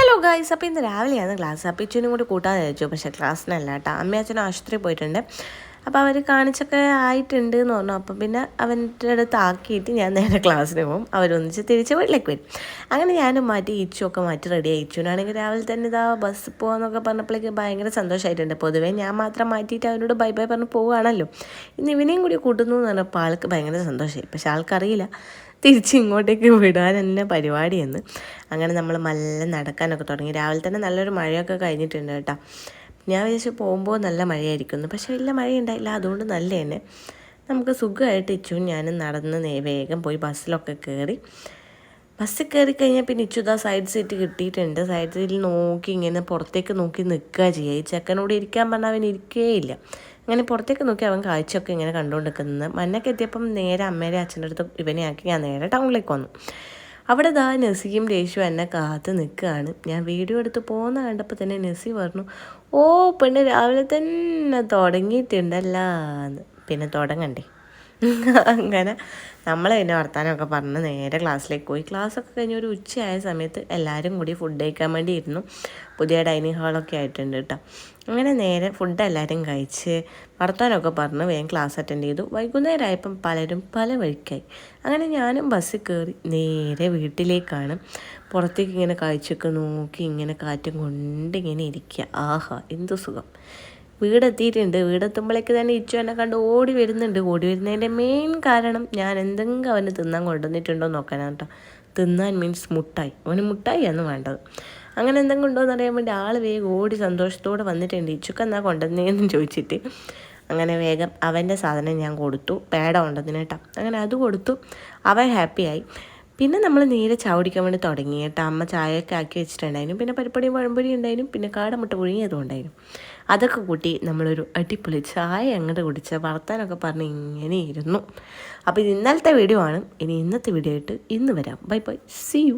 Hello guys, അപ്പോൾ ഇന്ന് രാവിലെയാണ് ക്ലാസ്. അപ്പോൾ ഇച്ചനും കൂടി കൂട്ടാതെ വെച്ചു, പക്ഷേ ക്ലാസ്സിനല്ല കേട്ടോ. അമ്മയും അച്ഛനും ആശുപത്രിയിൽ പോയിട്ടുണ്ട്. അപ്പോൾ അവർ കാണിച്ചൊക്കെ ആയിട്ടുണ്ട് എന്ന് പറഞ്ഞു. അപ്പം പിന്നെ അവൻ്റെ അടുത്ത് ആക്കിയിട്ട് ഞാൻ നേരെ ക്ലാസ്സിന് പോകും. അവരൊന്നിച്ച് തിരിച്ച് വീട്ടിലേക്ക് വരും. അങ്ങനെ ഞാനും മാറ്റി ഇച്ചുമൊക്കെ മാറ്റി റെഡിയായി. ഇച്ചുനാണെങ്കിൽ രാവിലെ തന്നെ ഇതാ ബസ് പോകാമെന്നൊക്കെ പറഞ്ഞപ്പോഴേക്ക് ഭയങ്കര സന്തോഷമായിട്ടുണ്ട്. പൊതുവേ ഞാൻ മാത്രം മാറ്റിയിട്ട് അവനോട് ബൈ ബൈ പറഞ്ഞ് പോവുകയാണല്ലോ. ഇന്ന് ഇവനെയും കൂടി കൂട്ടുന്നു എന്ന് പറഞ്ഞപ്പോൾ ആൾക്ക് ഭയങ്കര സന്തോഷമായി. പക്ഷേ ആൾക്കറിയില്ല തിരിച്ച് ഇങ്ങോട്ടേക്ക് വിടാൻ തന്നെ പരിപാടിയെന്ന്. അങ്ങനെ നമ്മൾ മെല്ലെ നടക്കാനൊക്കെ തുടങ്ങി. രാവിലെ തന്നെ നല്ലൊരു മഴയൊക്കെ കഴിഞ്ഞിട്ടുണ്ട് കേട്ടോ. ഞാൻ വിചാരിച്ചു പോകുമ്പോൾ നല്ല മഴയായിരിക്കുന്നു, പക്ഷേ വലിയ മഴയുണ്ടായില്ല. അതുകൊണ്ട് നല്ല തന്നെ നമുക്ക് സുഖമായിട്ട് ഇച്ചും ഞാനും നടന്ന് വേഗം പോയി ബസ്സിലൊക്കെ കയറി. ബസ്സിൽ കയറി കഴിഞ്ഞാൽ പിന്നെ ഇച്ചുതാ സൈഡ് സീറ്റ് കിട്ടിയിട്ടുണ്ട്. സൈഡ് സീറ്റിൽ നോക്കി ഇങ്ങനെ പുറത്തേക്ക് നോക്കി നിൽക്കുക ചെയ്യുക. ഈ ചെക്കനോട് ഇരിക്കാൻ പറഞ്ഞാൽ അവൻ ഇരിക്കുകയില്ല. അങ്ങനെ പുറത്തേക്ക് നോക്കി അവൻ കാഴ്ചയൊക്കെ ഇങ്ങനെ കണ്ടുകൊണ്ട് നിൽക്കുന്നത്. മന്നൊക്കെ എത്തിയപ്പം നേരെ അമ്മയുടെ അച്ഛൻ്റെ അടുത്ത് ഇവനെ ആക്കി ഞാൻ നേരെ ടൗണിലേക്ക് വന്നു. അവിടെ ദാ നസിയും രേഷും എന്നെ കാത്ത് നിൽക്കുകയാണ്. ഞാൻ വീഡിയോ എടുത്ത് പോകുന്ന കണ്ടപ്പോൾ തന്നെ നസി പറഞ്ഞു, ഓ പെണ്ണ് രാവിലെ തന്നെ തുടങ്ങിയിട്ടുണ്ടല്ലോ എന്ന്. പിന്നെ തുടങ്ങണ്ടേ. അങ്ങനെ നമ്മൾ പിന്നെ വർത്താനമൊക്കെ പറഞ്ഞ് നേരെ ക്ലാസ്സിലേക്ക് പോയി. ക്ലാസ്സൊക്കെ കഴിഞ്ഞ് ഒരു ഉച്ചയായ സമയത്ത് എല്ലാവരും കൂടി ഫുഡ് കഴിക്കാൻ വേണ്ടി ഇരുന്നു. പുതിയ ഡൈനിങ് ഹാളൊക്കെ ആയിട്ടുണ്ട് കേട്ടോ. അങ്ങനെ നേരെ ഫുഡ് എല്ലാവരും കഴിച്ച് വർത്താനമൊക്കെ പറഞ്ഞ് വേഗം ക്ലാസ് അറ്റൻഡ് ചെയ്തു. വൈകുന്നേരം ആയപ്പം പലരും പല വഴിക്കായി. അങ്ങനെ ഞാനും ബസ്സിൽ കയറി നേരെ വീട്ടിലേക്കാണ്. പുറത്തേക്ക് ഇങ്ങനെ കാഴ്ചയൊക്കെ നോക്കി ഇങ്ങനെ കാറ്റും കൊണ്ട് ഇങ്ങനെ ഇരിക്കുക. ആഹാ, എന്തു സുഖം. വീടെത്തിയിട്ടുണ്ട്. വീടെത്തുമ്പോഴേക്ക് തന്നെ ഇച്ചു എന്നെ കണ്ട് ഓടി വരുന്നുണ്ട്. ഓടി വരുന്നതിൻ്റെ മെയിൻ കാരണം ഞാൻ എന്തെങ്കിലും അവന് തിന്നാൻ കൊണ്ടുവന്നിട്ടുണ്ടോ എന്ന് നോക്കാനാണ് കേട്ടോ. തിന്നാൻ മീൻസ് മുട്ടായി. അവന് മുട്ടായിയാണ് വേണ്ടത്. അങ്ങനെ എന്തെങ്കിലും ഉണ്ടോ എന്ന് അറിയാൻ വേണ്ടി ആൾ വേഗം ഓടി സന്തോഷത്തോടെ വന്നിട്ടുണ്ട്. ഇച്ചുക്ക് എന്നാ കൊണ്ടുവന്നേന്ന് ചോദിച്ചിട്ട്. അങ്ങനെ വേഗം അവൻ്റെ സാധനം ഞാൻ കൊടുത്തു. പേട കൊണ്ടുവന്നിന് കേട്ടോ. അങ്ങനെ അത് കൊടുത്തു. അവൻ ഹാപ്പിയായി. പിന്നെ നമ്മൾ നേരെ ചാവടിക്കാൻ വേണ്ടി തുടങ്ങി കേട്ടോ. അമ്മ ചായയൊക്കെ ആക്കി വെച്ചിട്ടുണ്ടായിരുന്നു. പിന്നെ പരിപ്പടിയും പഴംപൊരി ഉണ്ടായിരുന്നു. പിന്നെ കാടമുട്ട പുഴുങ്ങിയതും ഉണ്ടായിരുന്നു. അതൊക്കെ കൂട്ടി നമ്മളൊരു അടിപൊളി ചായ അങ്ങോട്ട് കുടിച്ച് വർത്താനൊക്കെ പറഞ്ഞ് ഇങ്ങനെ ഇരുന്നു. അപ്പോൾ ഇത് ഇന്നലത്തെ വീഡിയോ ആണ്. ഇനി ഇന്നത്തെ വീഡിയോ ആയിട്ട് ഇന്ന് വരാം. Bye bye, see U.